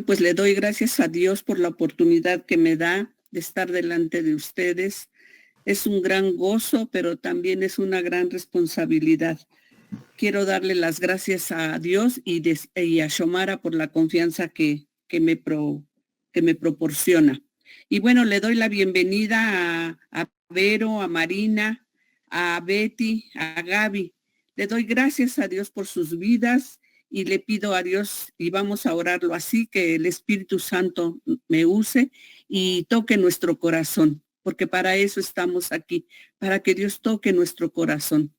Bueno, pues le doy gracias a Dios por la oportunidad que me da de estar delante de ustedes. Es un gran gozo, pero también es una gran responsabilidad. Quiero darle las gracias a Dios y a Xiomara por la confianza que me proporciona. Y bueno, le doy la bienvenida a Vero, a Marina, a Betty, a Gaby. Le doy gracias a Dios por sus vidas y le pido a Dios, y vamos a orarlo así, que el Espíritu Santo me use y toque nuestro corazón, porque para eso estamos aquí, para que Dios toque nuestro corazón.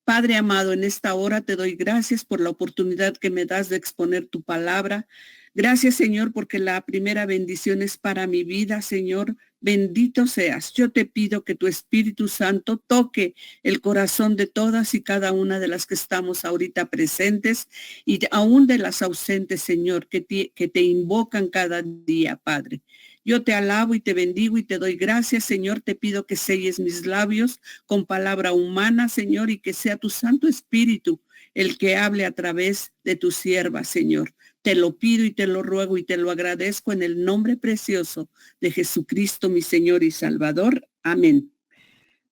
Padre amado, en esta hora te doy gracias por la oportunidad que me das de exponer tu palabra. Gracias, Señor, porque la primera bendición es para mi vida, Señor. Bendito seas. Yo te pido que tu Espíritu Santo toque el corazón de todas y cada una de las que estamos ahorita presentes y aún de las ausentes, Señor, que te invocan cada día, Padre. Yo te alabo y te bendigo y te doy gracias, Señor. Te pido que selles mis labios con palabra humana, Señor, y que sea tu Santo Espíritu el que hable a través de tu sierva, Señor. Te lo pido y te lo ruego y te lo agradezco en el nombre precioso de Jesucristo, mi Señor y Salvador. Amén.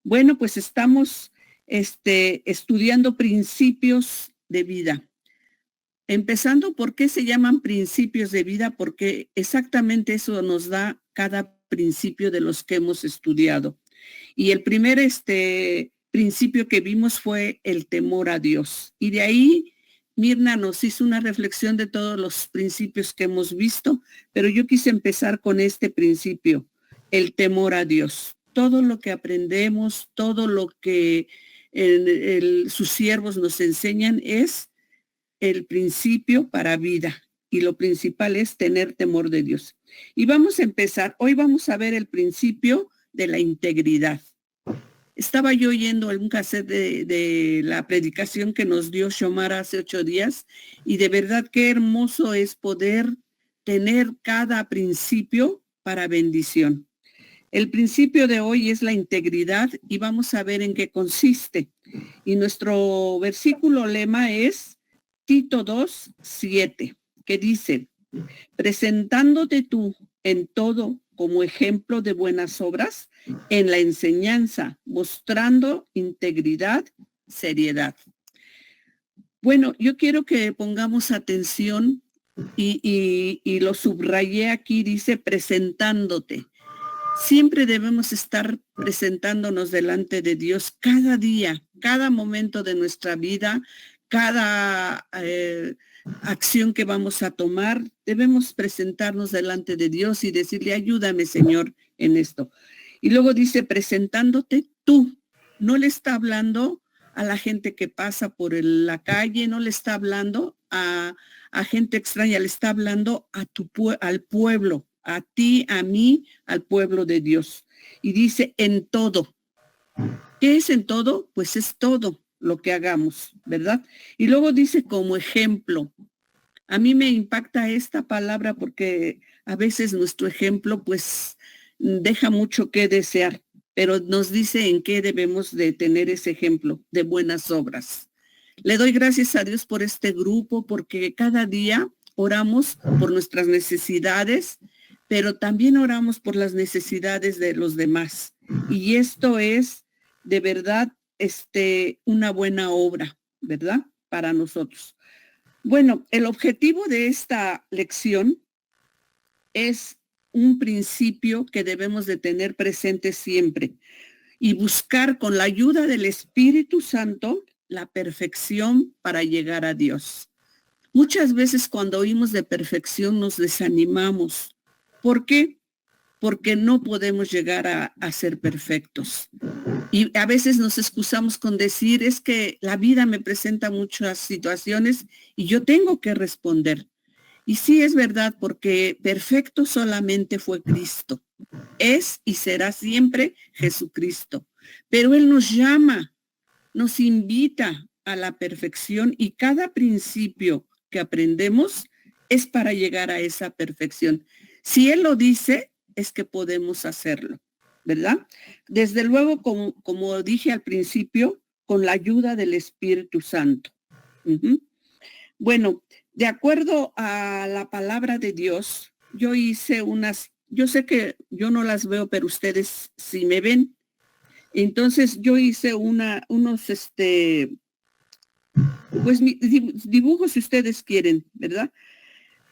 Bueno, pues estamos estudiando principios de vida. Empezando, ¿por qué se llaman principios de vida? Porque exactamente eso nos da cada principio de los que hemos estudiado. Y el primer principio que vimos fue el temor a Dios. Y de ahí Mirna nos hizo una reflexión de todos los principios que hemos visto, pero yo quise empezar con este principio, el temor a Dios. Todo lo que aprendemos, todo lo que sus siervos nos enseñan es el principio para vida. Y lo principal es tener temor de Dios. Y vamos a empezar. Hoy vamos a ver el principio de la integridad. Estaba yo oyendo algún cassette de la predicación que nos dio Xiomara hace 8 días y de verdad qué hermoso es poder tener cada principio para bendición. El principio de hoy es la integridad y vamos a ver en qué consiste. Y nuestro versículo lema es Tito 2:7, que dice, presentándote tú en todo como ejemplo de buenas obras, en la enseñanza, mostrando integridad, seriedad. Bueno, yo quiero que pongamos atención y lo subrayé aquí, dice presentándote. Siempre debemos estar presentándonos delante de Dios cada día, cada momento de nuestra vida, cada acción que vamos a tomar, debemos presentarnos delante de Dios y decirle, ayúdame, Señor, en esto. Y luego dice, presentándote tú. No le está hablando a la gente que pasa por la calle, no le está hablando a gente extraña, le está hablando al pueblo, a ti, a mí, al pueblo de Dios. Y dice, en todo. ¿Qué es en todo? Pues es todo lo que hagamos, ¿verdad? Y luego dice como ejemplo. A mí me impacta esta palabra porque a veces nuestro ejemplo pues deja mucho que desear, pero nos dice en qué debemos de tener ese ejemplo de buenas obras. Le doy gracias a Dios por este grupo porque cada día oramos por nuestras necesidades, pero también oramos por las necesidades de los demás. Y esto es de verdad una buena obra, ¿verdad? Para nosotros. Bueno, el objetivo de esta lección es un principio que debemos de tener presente siempre y buscar con la ayuda del Espíritu Santo la perfección para llegar a Dios. Muchas veces cuando oímos de perfección nos desanimamos. ¿Por qué? Porque no podemos llegar a ser perfectos. Y a veces nos excusamos con decir, es que la vida me presenta muchas situaciones y yo tengo que responder. Y sí es verdad, porque perfecto solamente fue Cristo. Es y será siempre Jesucristo. Pero Él nos llama, nos invita a la perfección y cada principio que aprendemos es para llegar a esa perfección. Si Él lo dice, es que podemos hacerlo, ¿verdad? Desde luego, como dije al principio, con la ayuda del Espíritu Santo. Bueno, De acuerdo a la palabra de Dios, yo hice yo sé que yo no las veo, pero ustedes sí me ven. Entonces yo hice pues dibujos si ustedes quieren, ¿verdad?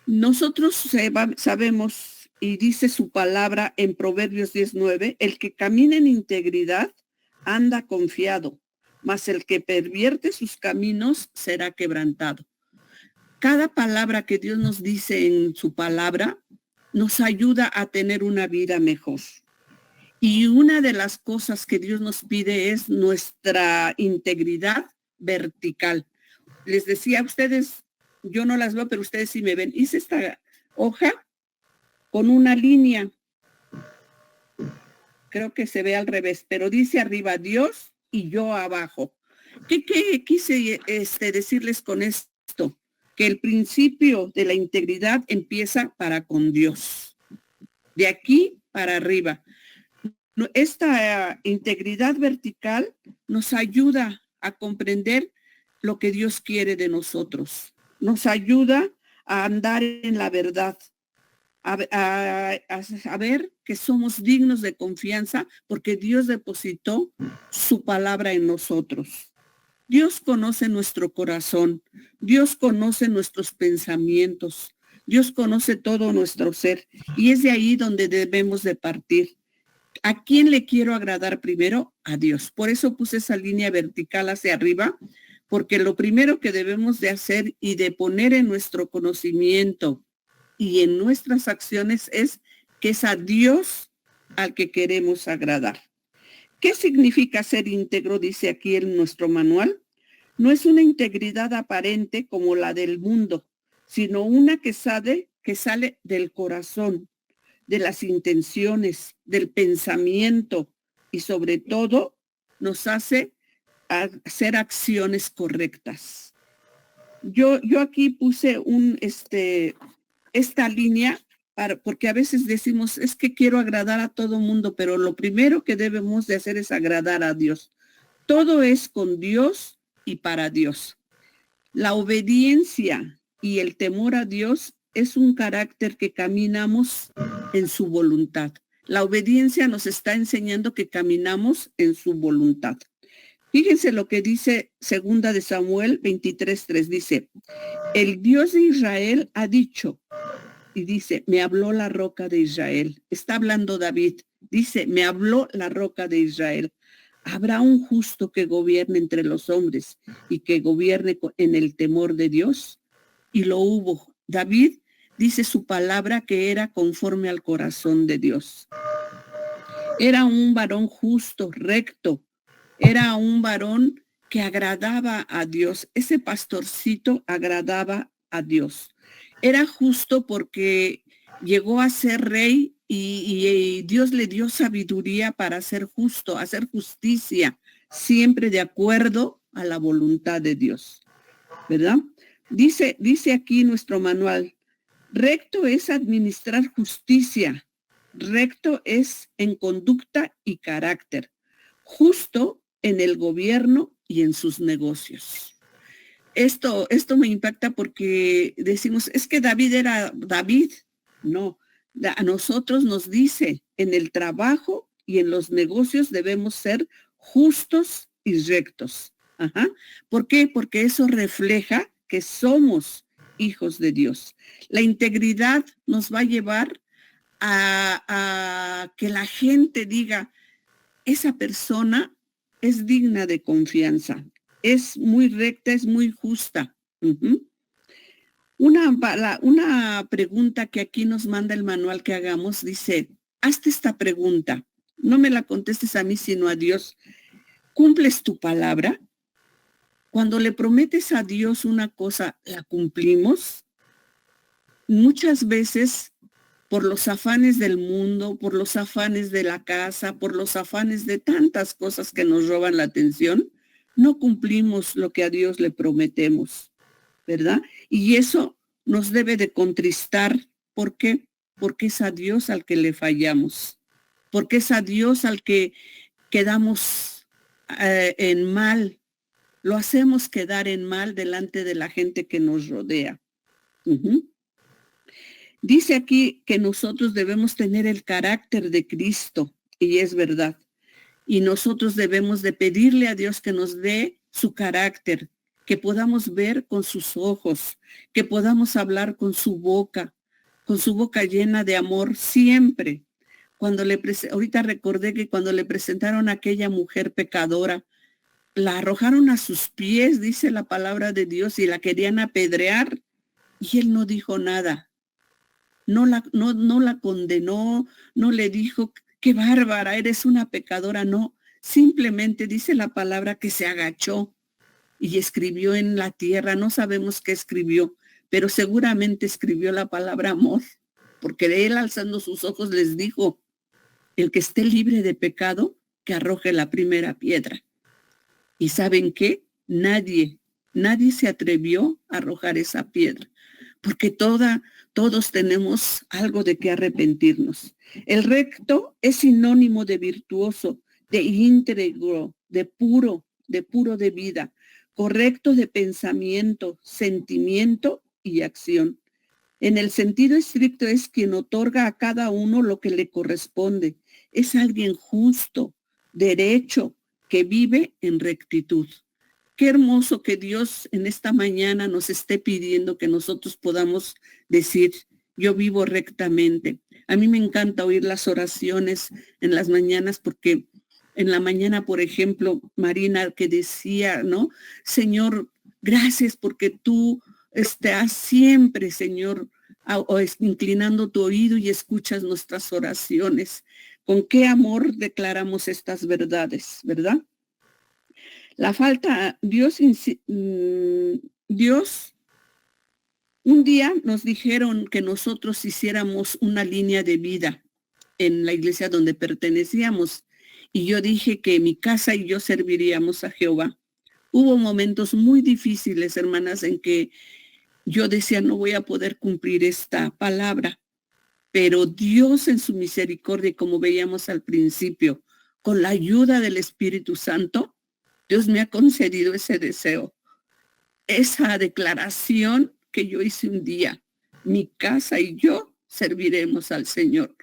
Nosotros sabemos, y dice su palabra en Proverbios 19, el que camina en integridad anda confiado, mas el que pervierte sus caminos será quebrantado. Cada palabra que Dios nos dice en su palabra nos ayuda a tener una vida mejor. Y una de las cosas que Dios nos pide es nuestra integridad vertical. Les decía a ustedes, yo no las veo, pero ustedes sí me ven. Hice esta hoja con una línea. Creo que se ve al revés, pero dice arriba Dios y yo abajo. ¿Qué quise decirles con esto? Que el principio de la integridad empieza con Dios. De aquí para arriba. Esta integridad vertical nos ayuda a comprender lo que Dios quiere de nosotros. Nos ayuda a andar en la verdad, a saber que somos dignos de confianza porque Dios depositó su palabra en nosotros. Dios conoce nuestro corazón, Dios conoce nuestros pensamientos, Dios conoce todo nuestro ser y es de ahí donde debemos de partir. ¿A quién le quiero agradar primero? A Dios. Por eso puse esa línea vertical hacia arriba, porque lo primero que debemos de hacer y de poner en nuestro conocimiento y en nuestras acciones es que es a Dios al que queremos agradar. ¿Qué significa ser íntegro? Dice aquí en nuestro manual. No es una integridad aparente como la del mundo, sino una que sale del corazón, de las intenciones, del pensamiento y sobre todo nos hace hacer acciones correctas. Yo aquí puse esta línea porque a veces decimos, es que quiero agradar a todo mundo, pero lo primero que debemos de hacer es agradar a Dios. Todo es con Dios y para Dios. La obediencia y el temor a Dios es un carácter que caminamos en su voluntad. La obediencia nos está enseñando que caminamos en su voluntad. Fíjense lo que dice 2 de Samuel 23:3, dice, el Dios de Israel ha dicho, y dice, me habló la roca de Israel. Está hablando David. Dice, me habló la roca de Israel. ¿Habrá un justo que gobierne entre los hombres y que gobierne en el temor de Dios? Y lo hubo. David dice su palabra que era conforme al corazón de Dios. Era un varón justo, recto. Era un varón que agradaba a Dios. Ese pastorcito agradaba a Dios. Era justo porque llegó a ser rey y Dios le dio sabiduría para ser justo, hacer justicia, siempre de acuerdo a la voluntad de Dios, ¿verdad? Dice aquí nuestro manual, recto es administrar justicia, recto es en conducta y carácter, justo en el gobierno y en sus negocios. Esto me impacta porque decimos, es que David era David. No, a nosotros nos dice, en el trabajo y en los negocios debemos ser justos y rectos. Ajá. ¿Por qué? Porque eso refleja que somos hijos de Dios. La integridad nos va a llevar a que la gente diga, esa persona es digna de confianza. Es muy recta, es muy justa. Una pregunta que aquí nos manda el manual que hagamos dice, hazte esta pregunta. No me la contestes a mí, sino a Dios. ¿Cumples tu palabra? Cuando le prometes a Dios una cosa, ¿la cumplimos? Muchas veces, por los afanes del mundo, por los afanes de la casa, por los afanes de tantas cosas que nos roban la atención, no cumplimos lo que a Dios le prometemos, ¿verdad? Y eso nos debe de contristar. ¿Por qué? Porque es a Dios al que le fallamos, porque es a Dios al que quedamos en mal, lo hacemos quedar en mal delante de la gente que nos rodea. Ujú. Dice aquí que nosotros debemos tener el carácter de Cristo, y es verdad. Y nosotros debemos de pedirle a Dios que nos dé su carácter, que podamos ver con sus ojos, que podamos hablar con su boca llena de amor siempre. Ahorita recordé que cuando le presentaron a aquella mujer pecadora, la arrojaron a sus pies, dice la palabra de Dios, y la querían apedrear, y él no dijo nada. No la condenó, no le dijo, qué bárbara, eres una pecadora, no. Simplemente dice la palabra que se agachó y escribió en la tierra, no sabemos qué escribió, pero seguramente escribió la palabra amor, porque de él alzando sus ojos les dijo, el que esté libre de pecado, que arroje la primera piedra. ¿Y saben qué? Nadie se atrevió a arrojar esa piedra, porque todos tenemos algo de qué arrepentirnos. El recto es sinónimo de virtuoso, de íntegro, de puro de vida, correcto de pensamiento, sentimiento y acción. En el sentido estricto es quien otorga a cada uno lo que le corresponde. Es alguien justo, derecho, que vive en rectitud. Qué hermoso que Dios en esta mañana nos esté pidiendo que nosotros podamos decir, yo vivo rectamente. A mí me encanta oír las oraciones en las mañanas porque en la mañana, por ejemplo, Marina que decía, ¿no? Señor, gracias porque tú estás siempre, Señor, inclinando tu oído y escuchas nuestras oraciones. Con qué amor declaramos estas verdades, ¿verdad? La falta, Dios, un día nos dijeron que nosotros hiciéramos una línea de vida en la iglesia donde pertenecíamos. Y yo dije que mi casa y yo serviríamos a Jehová. Hubo momentos muy difíciles, hermanas, en que yo decía, no voy a poder cumplir esta palabra. Pero Dios en su misericordia, como veíamos al principio, con la ayuda del Espíritu Santo, Dios me ha concedido ese deseo, esa declaración que yo hice un día. Mi casa y yo serviremos al Señor.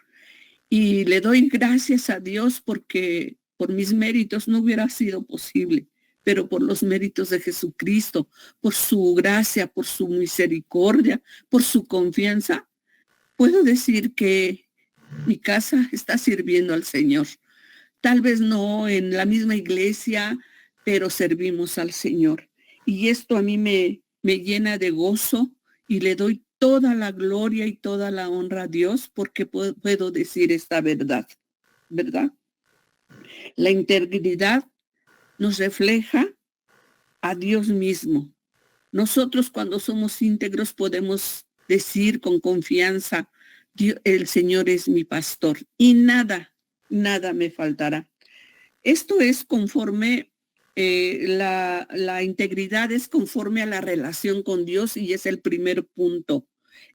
Y le doy gracias a Dios porque por mis méritos no hubiera sido posible, pero por los méritos de Jesucristo, por su gracia, por su misericordia, por su confianza, puedo decir que mi casa está sirviendo al Señor. Tal vez no en la misma iglesia, pero servimos al Señor. Y esto a mí me llena de gozo y le doy toda la gloria y toda la honra a Dios porque puedo decir esta verdad, ¿verdad? La integridad nos refleja a Dios mismo. Nosotros cuando somos íntegros podemos decir con confianza, el Señor es mi pastor y nada me faltará. Esto es conforme, la integridad es conforme a la relación con Dios y es el primer punto.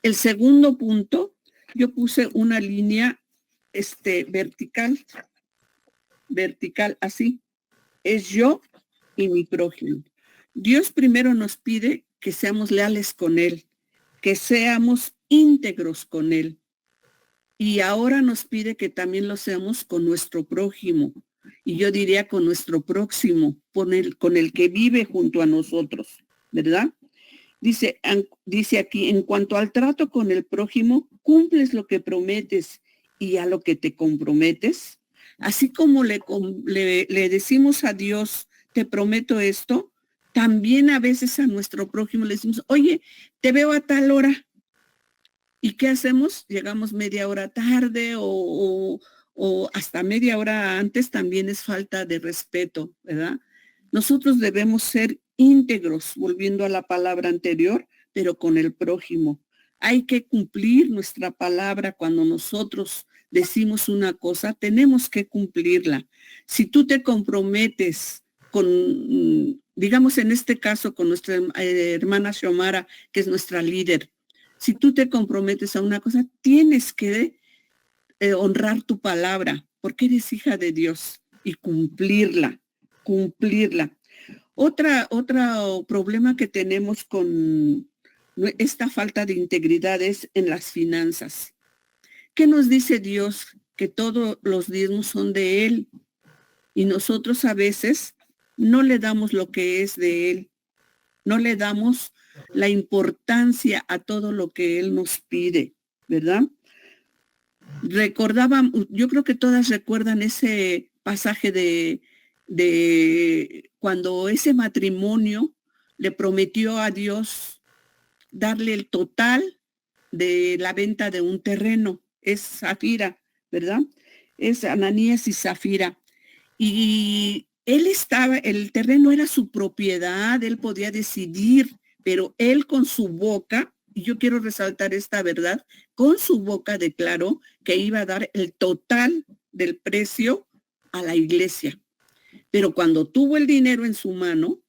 El segundo punto, yo puse una línea vertical así, es yo y mi prójimo. Dios primero nos pide que seamos leales con Él, que seamos íntegros con Él. Y ahora nos pide que también lo seamos con nuestro prójimo. Y yo diría con nuestro próximo, con el que vive junto a nosotros, ¿verdad? Dice aquí, en cuanto al trato con el prójimo, cumples lo que prometes y a lo que te comprometes. Así como le decimos a Dios, te prometo esto, también a veces a nuestro prójimo le decimos, oye, te veo a tal hora. ¿Y qué hacemos? Llegamos media hora tarde o hasta media hora antes, también es falta de respeto, ¿verdad? Nosotros debemos ser íntegros, volviendo a la palabra anterior, pero con el prójimo. Hay que cumplir nuestra palabra cuando nosotros decimos una cosa, tenemos que cumplirla. Si tú te comprometes con, digamos en este caso, con nuestra hermana Xiomara, que es nuestra líder, si tú te comprometes a una cosa, tienes que honrar tu palabra, porque eres hija de Dios y cumplirla. Otro problema que tenemos con esta falta de integridad es en las finanzas. ¿Qué nos dice Dios? Que todos los diezmos son de Él y nosotros a veces no le damos lo que es de Él, no le damos la importancia a todo lo que Él nos pide, ¿verdad? Yo creo que todas recuerdan ese pasaje de cuando ese matrimonio le prometió a Dios darle el total de la venta de un terreno. Es Zafira, ¿verdad? Es Ananías y Zafira. Y el terreno era su propiedad, él podía decidir, pero él con su boca, y yo quiero resaltar esta verdad, con su boca declaró que iba a dar el total del precio a la iglesia. Pero cuando tuvo el dinero en su mano,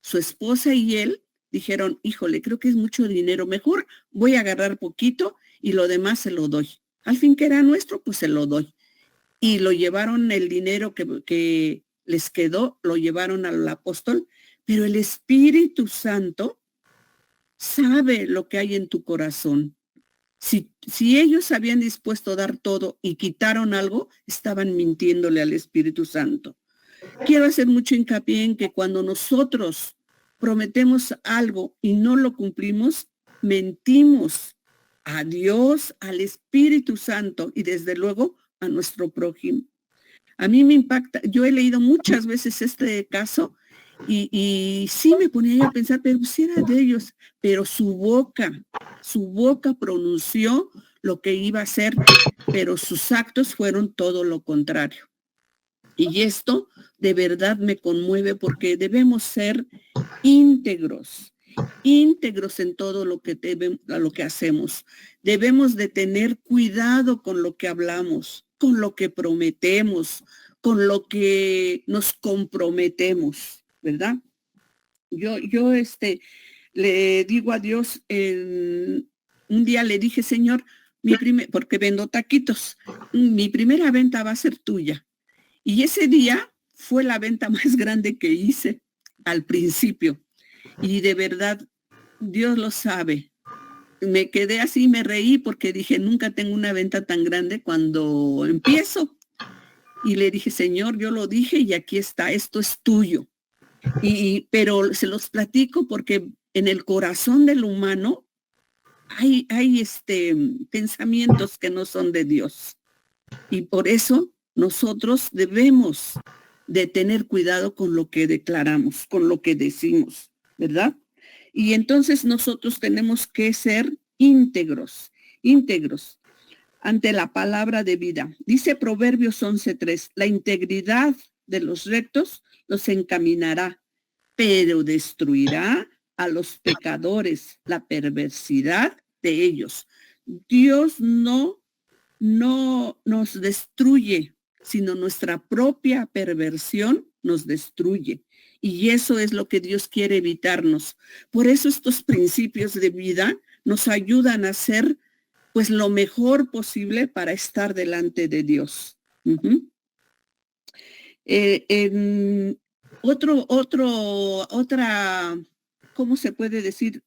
su esposa y él dijeron, híjole, creo que es mucho dinero, mejor voy a agarrar poquito y lo demás se lo doy. Al fin que era nuestro, pues se lo doy. Y lo llevaron, el dinero que les quedó, lo llevaron al apóstol, pero el Espíritu Santo sabe lo que hay en tu corazón. Si ellos habían dispuesto a dar todo y quitaron algo, estaban mintiéndole al Espíritu Santo. Quiero hacer mucho hincapié en que cuando nosotros prometemos algo y no lo cumplimos, mentimos a Dios, al Espíritu Santo y desde luego a nuestro prójimo. A mí me impacta, yo he leído muchas veces este caso y sí me ponía a pensar, pero si era de ellos, pero su boca pronunció lo que iba a hacer, pero sus actos fueron todo lo contrario. Y esto de verdad me conmueve porque debemos ser íntegros en todo lo que hacemos. Debemos de tener cuidado con lo que hablamos, con lo que prometemos, con lo que nos comprometemos, ¿verdad? Yo le digo a Dios, un día le dije, Señor, porque vendo taquitos, mi primera venta va a ser tuya. Y ese día fue la venta más grande que hice al principio. Y de verdad, Dios lo sabe. Me quedé así, me reí porque dije, nunca tengo una venta tan grande cuando empiezo. Y le dije, Señor, yo lo dije y aquí está, esto es tuyo. Pero se los platico porque en el corazón del humano hay pensamientos que no son de Dios. Y por eso nosotros debemos de tener cuidado con lo que declaramos, con lo que decimos, ¿verdad? Y entonces nosotros tenemos que ser íntegros ante la palabra de vida. Dice Proverbios 11:3, la integridad de los rectos los encaminará, pero destruirá a los pecadores, la perversidad de ellos. Dios no nos destruye, sino nuestra propia perversión nos destruye. Y eso es lo que Dios quiere evitarnos. Por eso estos principios de vida nos ayudan a ser pues lo mejor posible para estar delante de Dios. Otra, ¿cómo se puede decir?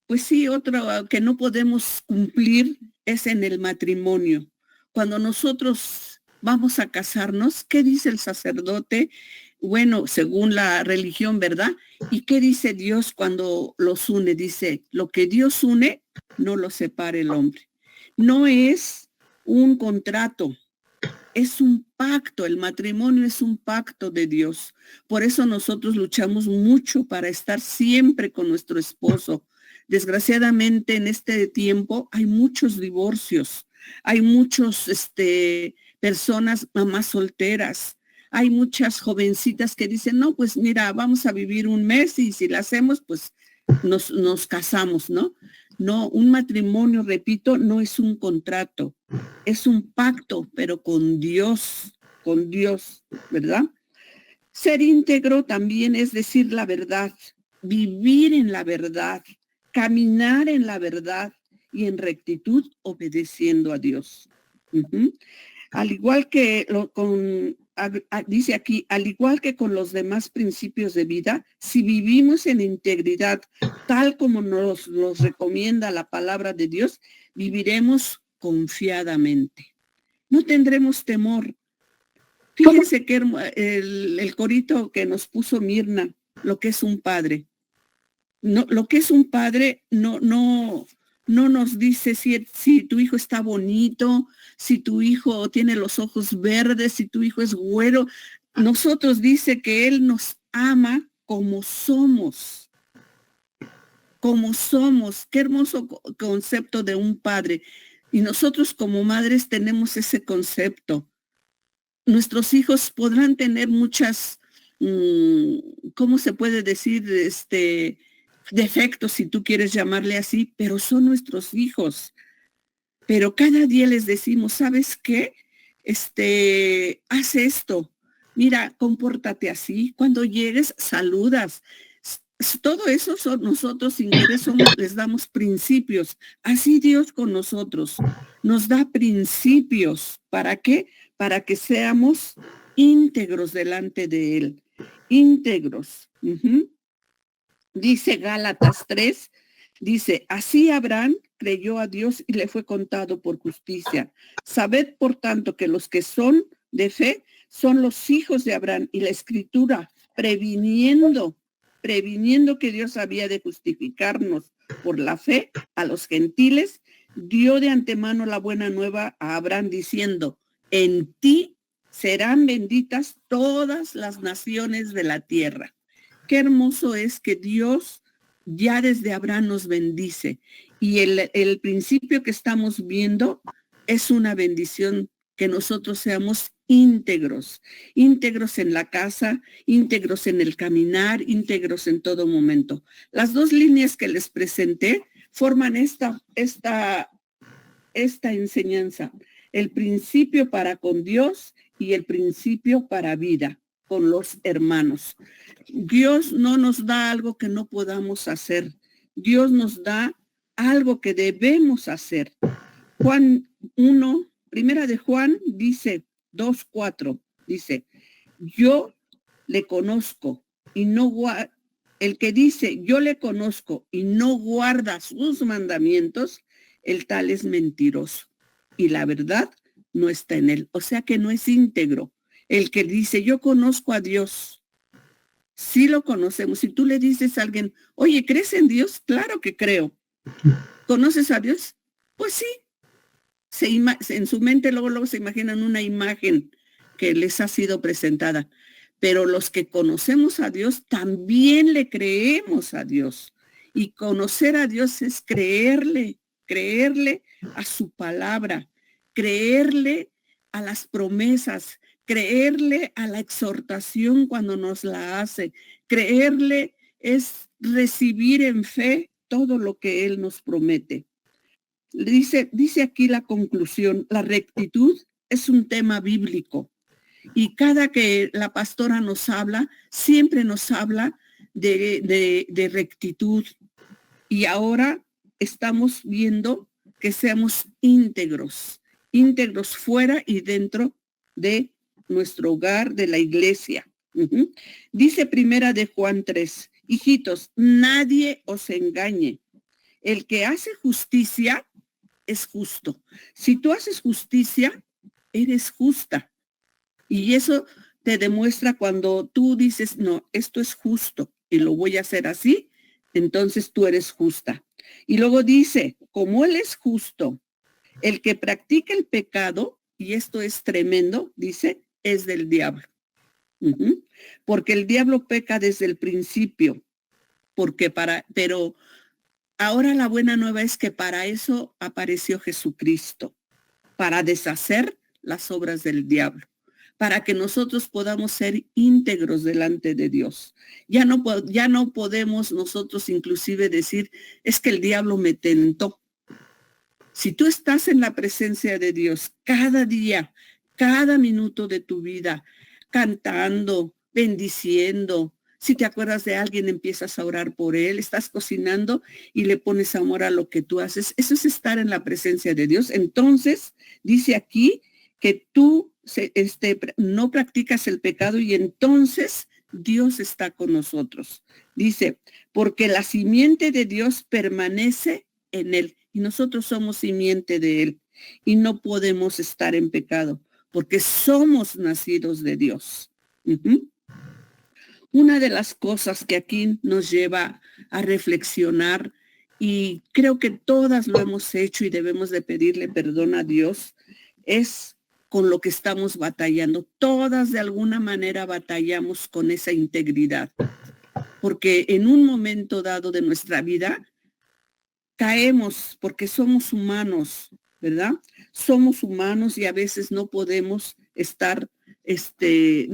Pues sí, otro que no podemos cumplir es en el matrimonio. Cuando nosotros vamos a casarnos, ¿qué dice el sacerdote? Bueno, según la religión, ¿verdad? ¿Y qué dice Dios cuando los une? Dice, lo que Dios une, no lo separe el hombre. No es un contrato, es un pacto. El matrimonio es un pacto de Dios. Por eso nosotros luchamos mucho para estar siempre con nuestro esposo. Desgraciadamente en este tiempo hay muchos divorcios, hay muchos personas, mamás solteras, hay muchas jovencitas que dicen, no, pues mira, vamos a vivir un mes y si la hacemos, pues nos casamos, ¿no? No, un matrimonio, repito, no es un contrato, es un pacto, pero con Dios, ¿verdad? Ser íntegro también es decir la verdad, vivir en la verdad, caminar en la verdad y en rectitud obedeciendo a Dios. Al igual que dice aquí, al igual que con los demás principios de vida, si vivimos en integridad, tal como nos los recomienda la palabra de Dios, viviremos confiadamente. No tendremos temor. Fíjense que el corito que nos puso Mirna, lo que es un padre. No, lo que es un padre no nos dice si tu hijo está bonito, si tu hijo tiene los ojos verdes, si tu hijo es güero. Nosotros dice que él nos ama como somos. Como somos. Qué hermoso concepto de un padre. Y nosotros como madres tenemos ese concepto. Nuestros hijos podrán tener muchas, ¿cómo se puede decir? Defectos, si tú quieres llamarle así, pero son nuestros hijos. Pero cada día les decimos, ¿sabes qué? Haz esto. Mira, compórtate así. Cuando llegues, saludas. Todo eso son nosotros sin querer les damos principios. Así Dios con nosotros nos da principios. ¿Para qué? Para que seamos íntegros delante de Él. Íntegros. Dice Gálatas 3, dice, así Abraham creyó a Dios y le fue contado por justicia. Sabed, por tanto, que los que son de fe son los hijos de Abraham. Y la Escritura, previniendo que Dios había de justificarnos por la fe a los gentiles, dio de antemano la buena nueva a Abraham diciendo, en ti serán benditas todas las naciones de la tierra. Qué hermoso es que Dios ya desde Abraham nos bendice. Y el principio que estamos viendo es una bendición, que nosotros seamos íntegros en la casa, íntegros en el caminar, íntegros en todo momento. Las dos líneas que les presenté forman esta enseñanza, el principio para con Dios y el principio para vida con los hermanos. Dios no nos da algo que no podamos hacer. Dios nos da algo que debemos hacer. Primera de Juan dice 2:4, dice, yo le conozco y no el que dice yo le conozco y no guarda sus mandamientos, el tal es mentiroso y la verdad no está en él. O sea que no es íntegro. El que dice yo conozco a Dios, sí lo conocemos. Si tú le dices a alguien, oye, ¿crees en Dios? Claro que creo. ¿Conoces a Dios? Pues sí. En su mente luego se imaginan una imagen que les ha sido presentada. Pero los que conocemos a Dios también le creemos a Dios. Y conocer a Dios es creerle a su palabra, creerle a las promesas, creerle a la exhortación cuando nos la hace. Creerle es recibir en fe todo lo que Él nos promete. Dice aquí la conclusión, la rectitud es un tema bíblico. Y cada que la pastora nos habla, siempre nos habla de rectitud. Y ahora estamos viendo que seamos íntegros fuera y dentro de nuestro hogar, de la iglesia. Dice primera de Juan 3, hijitos, nadie os engañe. El que hace justicia es justo. Si tú haces justicia, eres justa. Y eso te demuestra cuando tú dices, no, esto es justo y lo voy a hacer así, entonces tú eres justa. Y luego dice, como Él es justo, el que practica el pecado, y esto es tremendo, dice, es del diablo. Porque el diablo peca desde el principio, pero ahora la buena nueva es que para eso apareció Jesucristo, para deshacer las obras del diablo, para que nosotros podamos ser íntegros delante de Dios. Ya no podemos nosotros inclusive decir, es que el diablo me tentó. Si tú estás en la presencia de Dios cada día, cada minuto de tu vida, cantando, bendiciendo, si te acuerdas de alguien, empiezas a orar por él, estás cocinando y le pones amor a lo que tú haces. Eso es estar en la presencia de Dios. Entonces, dice aquí que tú no practicas el pecado y entonces Dios está con nosotros. Dice, porque la simiente de Dios permanece en él y nosotros somos simiente de él y no podemos estar en pecado porque somos nacidos de Dios. Uh-huh. Una de las cosas que aquí nos lleva a reflexionar, y creo que todas lo hemos hecho y debemos de pedirle perdón a Dios, es con lo que estamos batallando. Todas de alguna manera batallamos con esa integridad, porque en un momento dado de nuestra vida caemos porque somos humanos, ¿verdad? Somos humanos y a veces no podemos estar, sí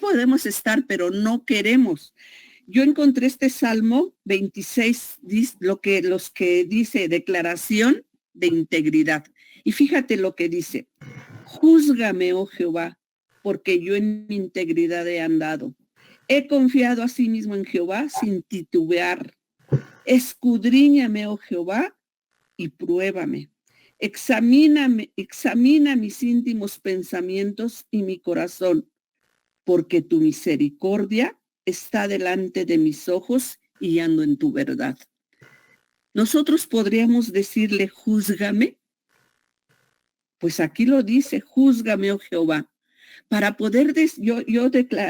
podemos estar, pero no queremos. Yo encontré este Salmo 26, los que dice declaración de integridad. Y fíjate lo que dice, júzgame, oh Jehová, porque yo en mi integridad he andado. He confiado a sí mismo en Jehová sin titubear. Escudriñame, oh Jehová, y pruébame. Examina mis íntimos pensamientos y mi corazón, porque tu misericordia está delante de mis ojos y ando en tu verdad. Nosotros podríamos decirle, júzgame. Pues aquí lo dice, júzgame, oh Jehová. Para poder,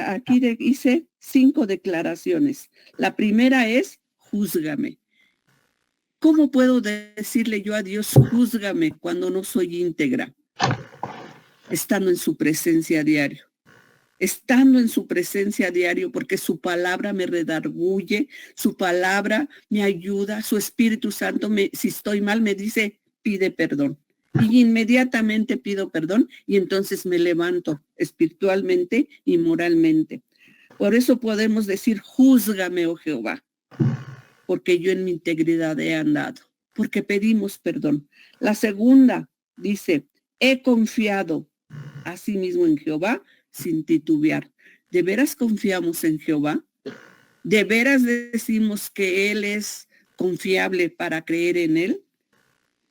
aquí hice 5 declaraciones. La primera es, júzgame. ¿Cómo puedo decirle yo a Dios, júzgame cuando no soy íntegra? Estando en su presencia diario. Estando en su presencia diario, porque su palabra me redarguye, su palabra me ayuda, su Espíritu Santo, si estoy mal, me dice, pide perdón. Y inmediatamente pido perdón y entonces me levanto espiritualmente y moralmente. Por eso podemos decir, júzgame, oh Jehová, porque yo en mi integridad he andado, porque pedimos perdón. La segunda dice, he confiado a sí mismo en Jehová sin titubear. ¿De veras confiamos en Jehová? ¿De veras decimos que Él es confiable para creer en Él?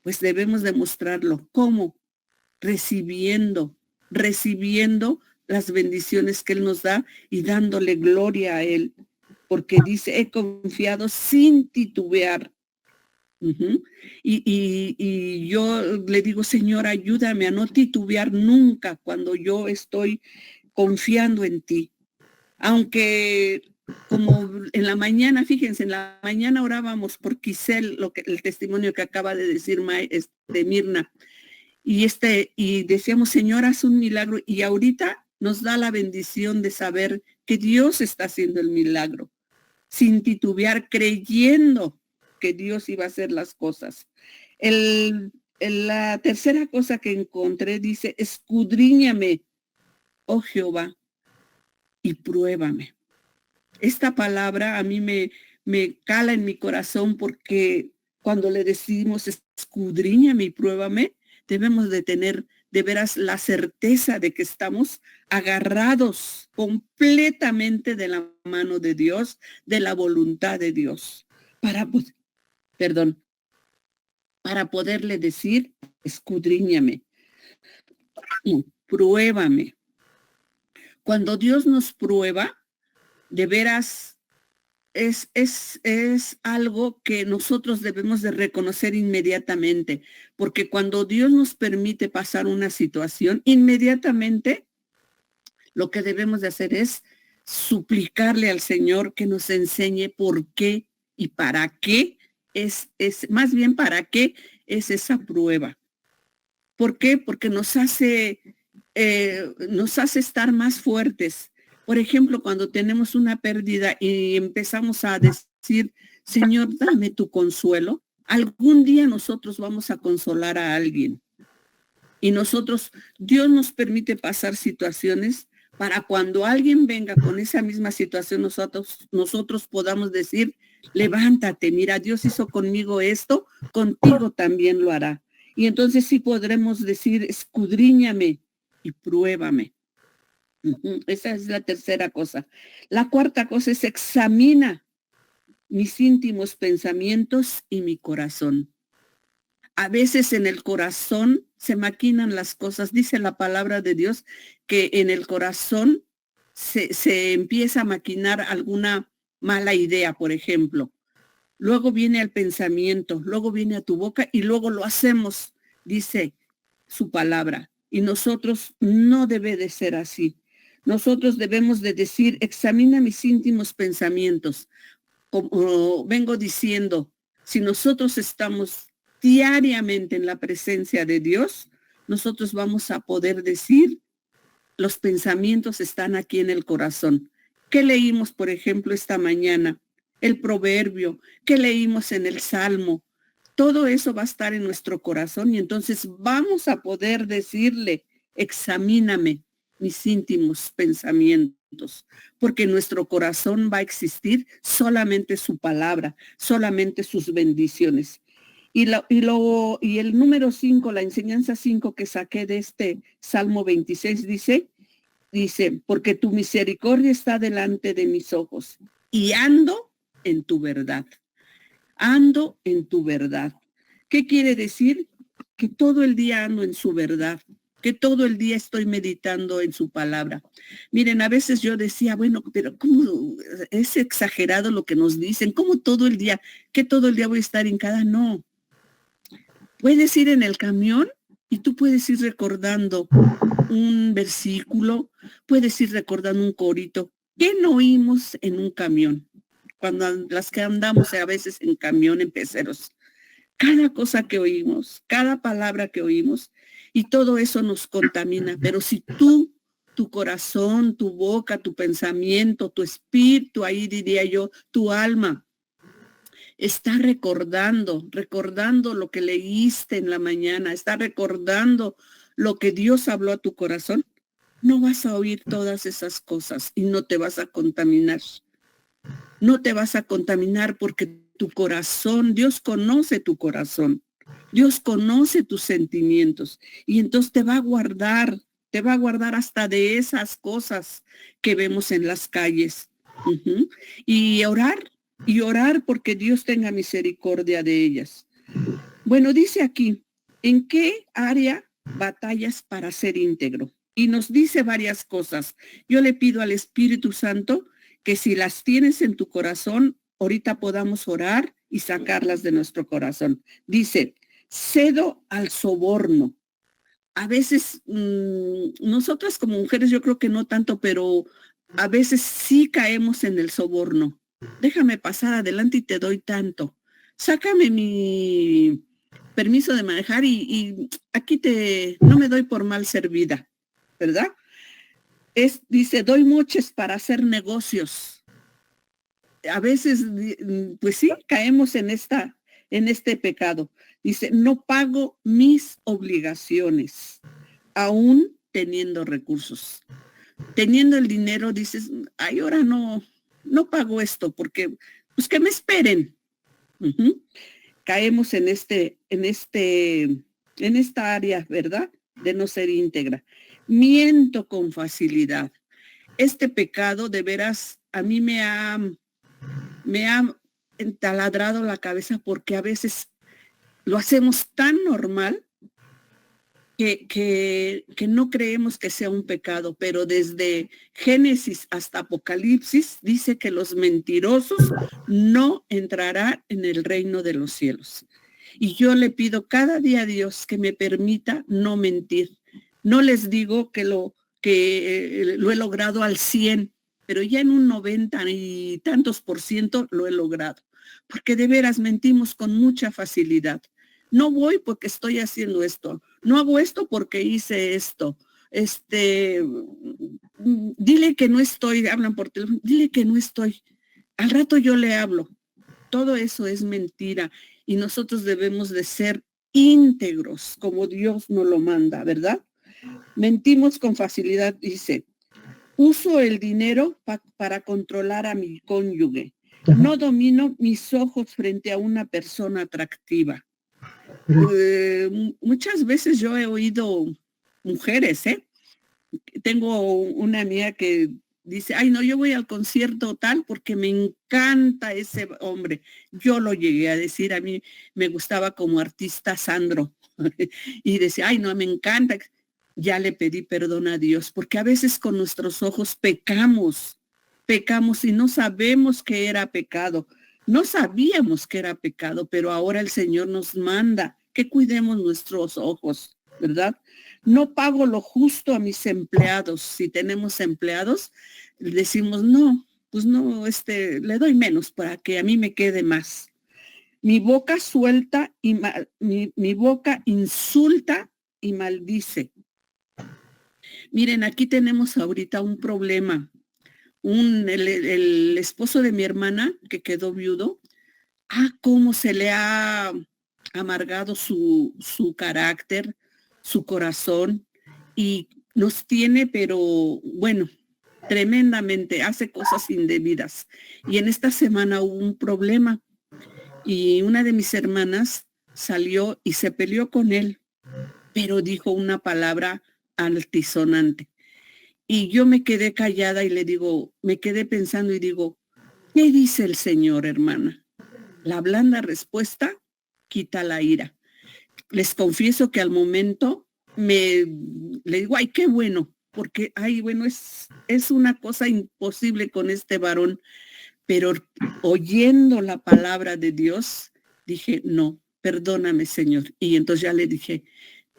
Pues debemos demostrarlo. ¿Cómo? Recibiendo las bendiciones que Él nos da y dándole gloria a Él. Porque dice, he confiado sin titubear. Uh-huh. Y yo le digo, Señor, ayúdame a no titubear nunca cuando yo estoy confiando en ti. Aunque como en la mañana, fíjense, en la mañana orábamos por Quisel, el testimonio que acaba de decir Mirna, y decíamos, Señor, haz un milagro, y ahorita nos da la bendición de saber que Dios está haciendo el milagro, sin titubear, creyendo que Dios iba a hacer las cosas. La tercera cosa que encontré dice, escudriñame, oh Jehová, y pruébame. Esta palabra a mí me cala en mi corazón porque cuando le decimos escudriñame y pruébame, debemos de tener de veras la certeza de que estamos agarrados completamente de la mano de Dios, de la voluntad de Dios, para poderle decir, escudriñame, pruébame. Cuando Dios nos prueba, de veras es algo que nosotros debemos de reconocer inmediatamente, porque cuando Dios nos permite pasar una situación, inmediatamente lo que debemos de hacer es suplicarle al Señor que nos enseñe por qué y para qué más bien para qué es esa prueba. ¿Por qué? Porque nos hace estar más fuertes. Por ejemplo, cuando tenemos una pérdida y empezamos a decir, Señor, dame tu consuelo, algún día nosotros vamos a consolar a alguien. Y Dios nos permite pasar situaciones para cuando alguien venga con esa misma situación, nosotros podamos decir, levántate, mira, Dios hizo conmigo esto, contigo también lo hará. Y entonces sí podremos decir, escudriñame y pruébame. Esa es la tercera cosa. La cuarta cosa es examina mis íntimos pensamientos y mi corazón. A veces en el corazón se maquinan las cosas. Dice la palabra de Dios que en el corazón se empieza a maquinar alguna mala idea, por ejemplo. Luego viene al pensamiento, luego viene a tu boca y luego lo hacemos, dice su palabra. Y nosotros no debe de ser así. Nosotros debemos de decir, examina mis íntimos pensamientos. Como vengo diciendo, si nosotros estamos diariamente en la presencia de Dios, nosotros vamos a poder decir, los pensamientos están aquí en el corazón. ¿Qué leímos, por ejemplo, esta mañana? El proverbio, ¿qué leímos en el Salmo? Todo eso va a estar en nuestro corazón y entonces vamos a poder decirle, examíname mis íntimos pensamientos, porque en nuestro corazón va a existir solamente su palabra, solamente sus bendiciones. Y el número 5, la enseñanza 5 que saqué de este Salmo 26 dice, porque tu misericordia está delante de mis ojos y ando en tu verdad. Ando en tu verdad. ¿Qué quiere decir? Que todo el día ando en su verdad, que todo el día estoy meditando en su palabra. Miren, a veces yo decía, bueno, pero ¿cómo es exagerado lo que nos dicen? ¿Cómo todo el día? ¿Que todo el día voy a estar hincada? No. Puedes ir en el camión y tú puedes ir recordando un versículo, puedes ir recordando un corito. ¿Qué no oímos en un camión? Cuando las que andamos a veces en camión, en peceros. Cada cosa que oímos, cada palabra que oímos, y todo eso nos contamina. Pero si tu corazón, tu boca, tu pensamiento, tu espíritu, ahí diría yo, tu alma, está recordando lo que leíste en la mañana, está recordando lo que Dios habló a tu corazón, no vas a oír todas esas cosas y no te vas a contaminar. No te vas a contaminar porque tu corazón, Dios conoce tu corazón, Dios conoce tus sentimientos y entonces te va a guardar hasta de esas cosas que vemos en las calles. Uh-huh. Y orar porque Dios tenga misericordia de ellas. Bueno, dice aquí, ¿en qué área batallas para ser íntegro? Y nos dice varias cosas. Yo le pido al Espíritu Santo que si las tienes en tu corazón, ahorita podamos orar y sacarlas de nuestro corazón. Dice, cedo al soborno. A veces, nosotras como mujeres yo creo que no tanto, pero a veces sí caemos en el soborno. Déjame pasar adelante y te doy tanto. Sácame mi permiso de manejar y aquí no me doy por mal servida, ¿verdad? Dice, doy moches para hacer negocios. A veces, pues sí, caemos en este pecado. Dice, no pago mis obligaciones, aún teniendo recursos. Teniendo el dinero, dices, ay, ahora no pago esto, porque, pues que me esperen. Uh-huh. Caemos en esta área, ¿verdad? De no ser íntegra. Miento con facilidad. Este pecado de veras a mí me ha entaladrado la cabeza porque a veces lo hacemos tan normal que no creemos que sea un pecado, pero desde Génesis hasta Apocalipsis dice que los mentirosos no entrarán en el reino de los cielos. Y yo le pido cada día a Dios que me permita no mentir. No les digo que lo he logrado al 100, pero ya en un 90 y tantos % lo he logrado. Porque de veras mentimos con mucha facilidad. No voy porque estoy haciendo esto. No hago esto porque hice esto. Dile que no estoy, hablan por teléfono, dile que no estoy. Al rato yo le hablo. Todo eso es mentira y nosotros debemos de ser íntegros como Dios nos lo manda, ¿verdad? Mentimos con facilidad, dice. Uso el dinero para controlar a mi cónyuge. No domino mis ojos frente a una persona atractiva. Muchas veces yo he oído mujeres, tengo una amiga que dice, ay no, yo voy al concierto tal porque me encanta ese hombre. Yo lo llegué a decir, a mí me gustaba como artista Sandro. Y decía, ay, no, me encanta. Ya le pedí perdón a Dios, porque a veces con nuestros ojos pecamos y no sabemos que era pecado. No sabíamos que era pecado, pero ahora el Señor nos manda que cuidemos nuestros ojos, ¿verdad? No pago lo justo a mis empleados. Si tenemos empleados, decimos, no, pues no, le doy menos para que a mí me quede más. Mi boca suelta y mi boca insulta y maldice. Miren, aquí tenemos ahorita un problema. El esposo de mi hermana, que quedó viudo, cómo se le ha amargado su carácter, su corazón, y nos tiene, pero bueno, tremendamente, hace cosas indebidas. Y en esta semana hubo un problema, y una de mis hermanas salió y se peleó con él, pero dijo una palabra altisonante. Y yo me quedé callada y le digo, me quedé pensando y digo, ¿qué dice el Señor, hermana? La blanda respuesta quita la ira. Les confieso que al momento le digo, ay, qué bueno, porque, ay, bueno, es una cosa imposible con este varón, pero oyendo la palabra de Dios, dije, no, perdóname, Señor. Y entonces ya le dije,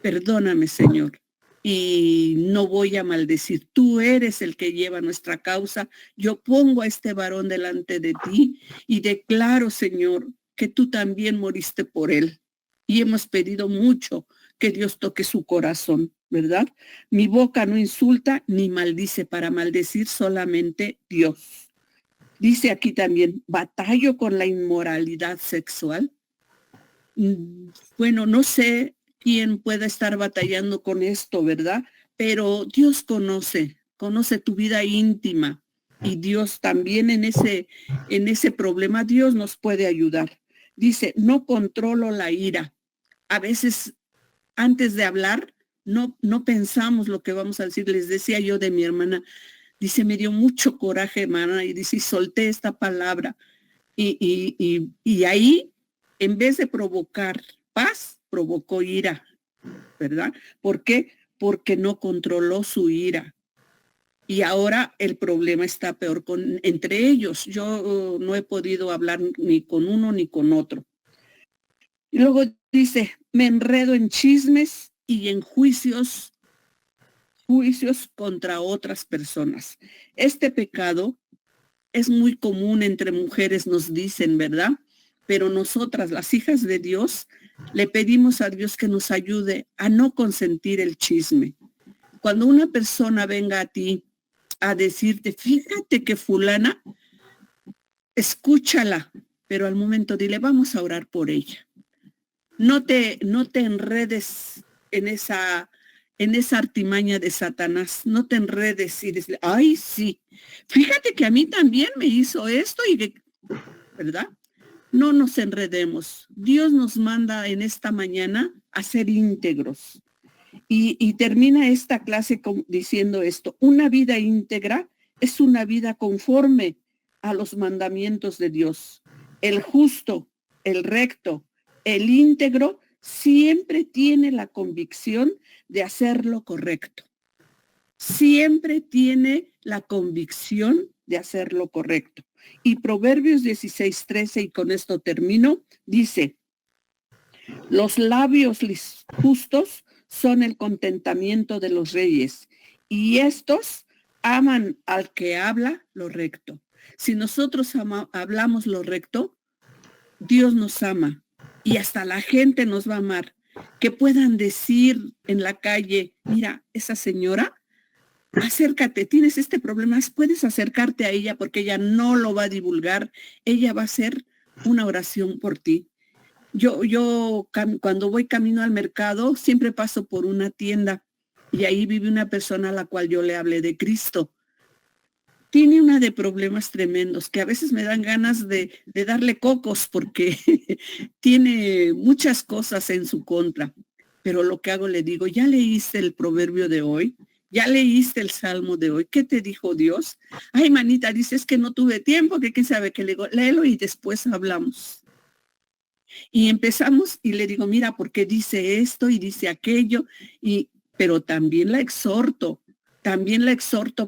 perdóname, Señor, y no voy a maldecir. Tú eres el que lleva nuestra causa. Yo pongo a este varón delante de ti y declaro, Señor, que tú también moriste por él. Y hemos pedido mucho que Dios toque su corazón, ¿verdad? Mi boca no insulta ni maldice, para maldecir solamente Dios. Dice aquí también, batallo con la inmoralidad sexual. Bueno, no sé quién pueda estar batallando con esto, ¿verdad? Pero Dios conoce tu vida íntima, y Dios también en ese problema, Dios nos puede ayudar. Dice, no controlo la ira. A veces, antes de hablar, no pensamos lo que vamos a decir. Les decía yo de mi hermana, dice, me dio mucho coraje, hermana, y dice, solté esta palabra. Y ahí, en vez de provocar paz, provocó ira, ¿verdad? ¿Por qué? Porque no controló su ira. Y ahora el problema está peor entre ellos. Yo no he podido hablar ni con uno ni con otro. Y luego dice, me enredo en chismes y en juicios contra otras personas. Este pecado es muy común entre mujeres, nos dicen, ¿verdad? Pero nosotras, las hijas de Dios, le pedimos a Dios que nos ayude a no consentir el chisme. Cuando una persona venga a ti a decirte, fíjate que fulana, escúchala, pero al momento dile, vamos a orar por ella. No te enredes en esa artimaña de Satanás. No te enredes y decirle, ay, sí, fíjate que a mí también me hizo esto, ¿verdad? No nos enredemos. Dios nos manda en esta mañana a ser íntegros. Y termina esta clase diciendo esto: una vida íntegra es una vida conforme a los mandamientos de Dios. El justo, el recto, el íntegro siempre tiene la convicción de hacer lo correcto. Siempre tiene la convicción de hacer lo correcto. Y Proverbios 16:13, y con esto termino, dice, los labios justos son el contentamiento de los reyes, y estos aman al que habla lo recto. Si nosotros hablamos lo recto, Dios nos ama, y hasta la gente nos va a amar. Que puedan decir en la calle, mira, esa señora, acércate, tienes este problema, puedes acercarte a ella porque ella no lo va a divulgar, ella va a hacer una oración por ti. Yo cuando voy camino al mercado, siempre paso por una tienda y ahí vive una persona a la cual yo le hablé de Cristo. Tiene una de problemas tremendos que a veces me dan ganas de darle cocos porque tiene muchas cosas en su contra. Pero lo que hago, le digo, ¿ya leíste el proverbio de hoy? ¿Ya leíste el salmo de hoy? ¿Qué te dijo Dios? Ay, manita, dices que no tuve tiempo, que quién sabe, que le digo, léelo y después hablamos. Y empezamos y le digo, mira, ¿por qué dice esto y dice aquello? Pero también la exhorto,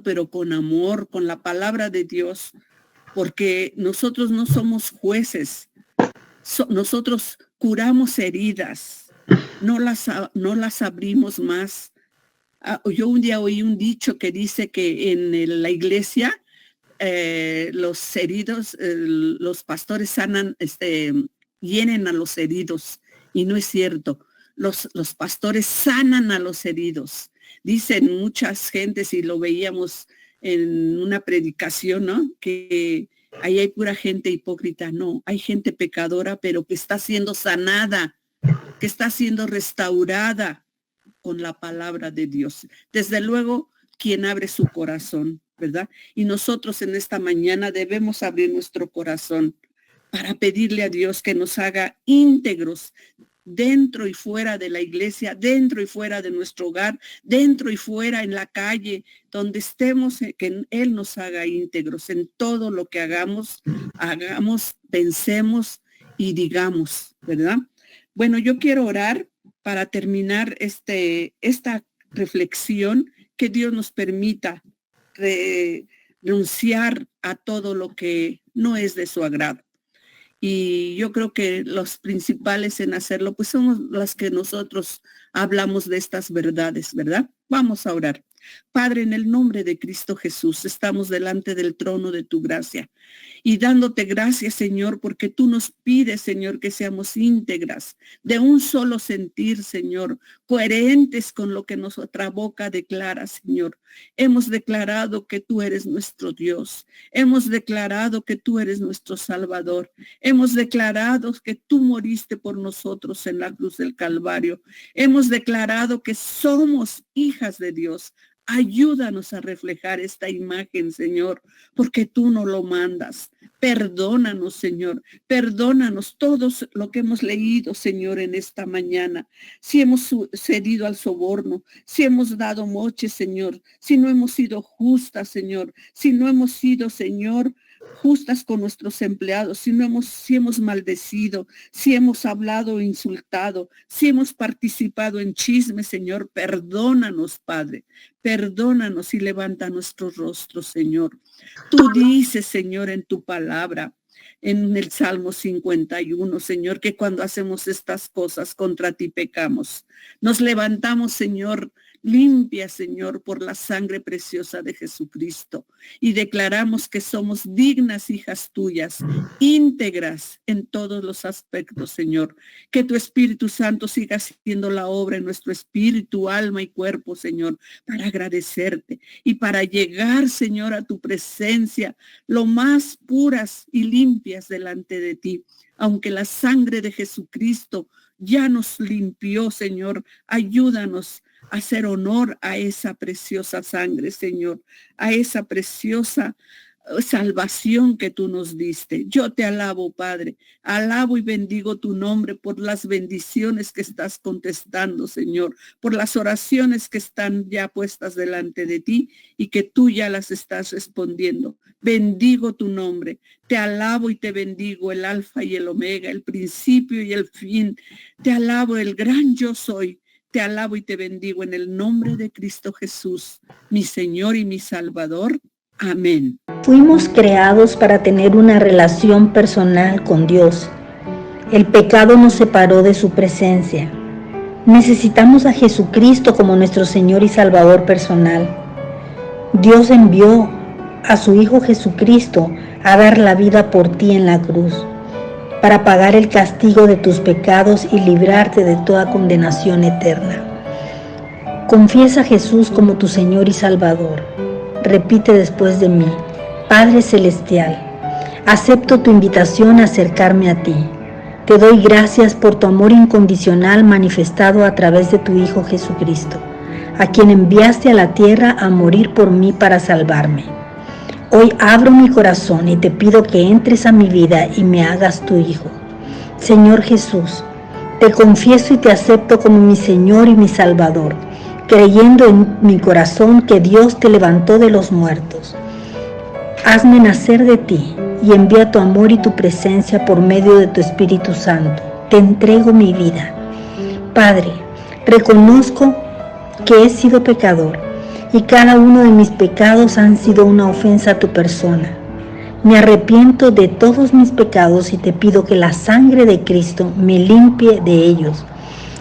pero con amor, con la palabra de Dios, porque nosotros no somos jueces, nosotros curamos heridas, no las abrimos más. Yo un día oí un dicho que dice que en la iglesia los heridos, los pastores sanan, hieren a los heridos, y no es cierto. Los pastores sanan a los heridos. Dicen muchas gentes, y lo veíamos en una predicación, ¿no? Que ahí hay pura gente hipócrita. No, hay gente pecadora, pero que está siendo sanada, que está siendo restaurada con la palabra de Dios. Desde luego, quien abre su corazón, ¿verdad? Y nosotros en esta mañana debemos abrir nuestro corazón para pedirle a Dios que nos haga íntegros dentro y fuera de la iglesia, dentro y fuera de nuestro hogar, dentro y fuera en la calle, donde estemos, que Él nos haga íntegros en todo lo que hagamos, pensemos y digamos, ¿verdad? Bueno, yo quiero orar para terminar esta reflexión, que Dios nos permita renunciar a todo lo que no es de su agrado. Y yo creo que los principales en hacerlo, pues somos las que nosotros hablamos de estas verdades, ¿verdad? Vamos a orar. Padre, en el nombre de Cristo Jesús, estamos delante del trono de tu gracia y dándote gracias, Señor, porque tú nos pides, Señor, que seamos íntegras, de un solo sentir, Señor, coherentes con lo que nuestra boca declara, Señor. Hemos declarado que tú eres nuestro Dios. Hemos declarado que tú eres nuestro Salvador. Hemos declarado que tú moriste por nosotros en la cruz del Calvario. Hemos declarado que somos hijas de Dios. Ayúdanos a reflejar esta imagen, Señor, porque tú nos lo mandas. Perdónanos, Señor. Perdónanos todos lo que hemos leído, Señor, en esta mañana. Si hemos cedido al soborno, si hemos dado moche, Señor, si no hemos sido justas, Señor, si no hemos sido, Señor, justas con nuestros empleados, si hemos maldecido, si hemos hablado o insultado, si hemos participado en chismes, Señor, perdónanos, Padre, perdónanos y levanta nuestros rostros, Señor. Tú dices, Señor, en tu palabra, en el Salmo 51, Señor, que cuando hacemos estas cosas contra ti pecamos. Nos levantamos, Señor, limpia, Señor, por la sangre preciosa de Jesucristo, y declaramos que somos dignas hijas tuyas, íntegras en todos los aspectos, Señor. Que tu Espíritu Santo siga haciendo la obra en nuestro espíritu, alma y cuerpo, Señor, para agradecerte y para llegar, Señor, a tu presencia lo más puras y limpias delante de ti. Aunque la sangre de Jesucristo ya nos limpió, Señor, ayúdanos a hacer honor a esa preciosa sangre, Señor, a esa preciosa salvación que tú nos diste. Yo te alabo, Padre, alabo y bendigo tu nombre por las bendiciones que estás contestando, Señor, por las oraciones que están ya puestas delante de ti y que tú ya las estás respondiendo. Bendigo tu nombre, te alabo y te bendigo, el alfa y el omega, el principio y el fin. Te alabo, el gran yo soy. Te alabo y te bendigo en el nombre de Cristo Jesús, mi Señor y mi Salvador. Amén. Fuimos creados para tener una relación personal con Dios. El pecado nos separó de su presencia. Necesitamos a Jesucristo como nuestro Señor y Salvador personal. Dios envió a su Hijo Jesucristo a dar la vida por ti en la cruz, para pagar el castigo de tus pecados y librarte de toda condenación eterna. Confiesa a Jesús como tu Señor y Salvador. Repite después de mí: Padre Celestial, acepto tu invitación a acercarme a ti. Te doy gracias por tu amor incondicional manifestado a través de tu Hijo Jesucristo, a quien enviaste a la tierra a morir por mí para salvarme. Hoy abro mi corazón y te pido que entres a mi vida y me hagas tu Hijo. Señor Jesús, te confieso y te acepto como mi Señor y mi Salvador, creyendo en mi corazón que Dios te levantó de los muertos. Hazme nacer de ti y envía tu amor y tu presencia por medio de tu Espíritu Santo. te entrego mi vida. Padre, reconozco que he sido pecador y cada uno de mis pecados han sido una ofensa a tu persona. Me arrepiento de todos mis pecados y te pido que la sangre de Cristo me limpie de ellos.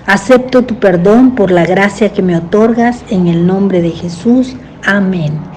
Acepto tu perdón por la gracia que me otorgas en el nombre de Jesús. Amén.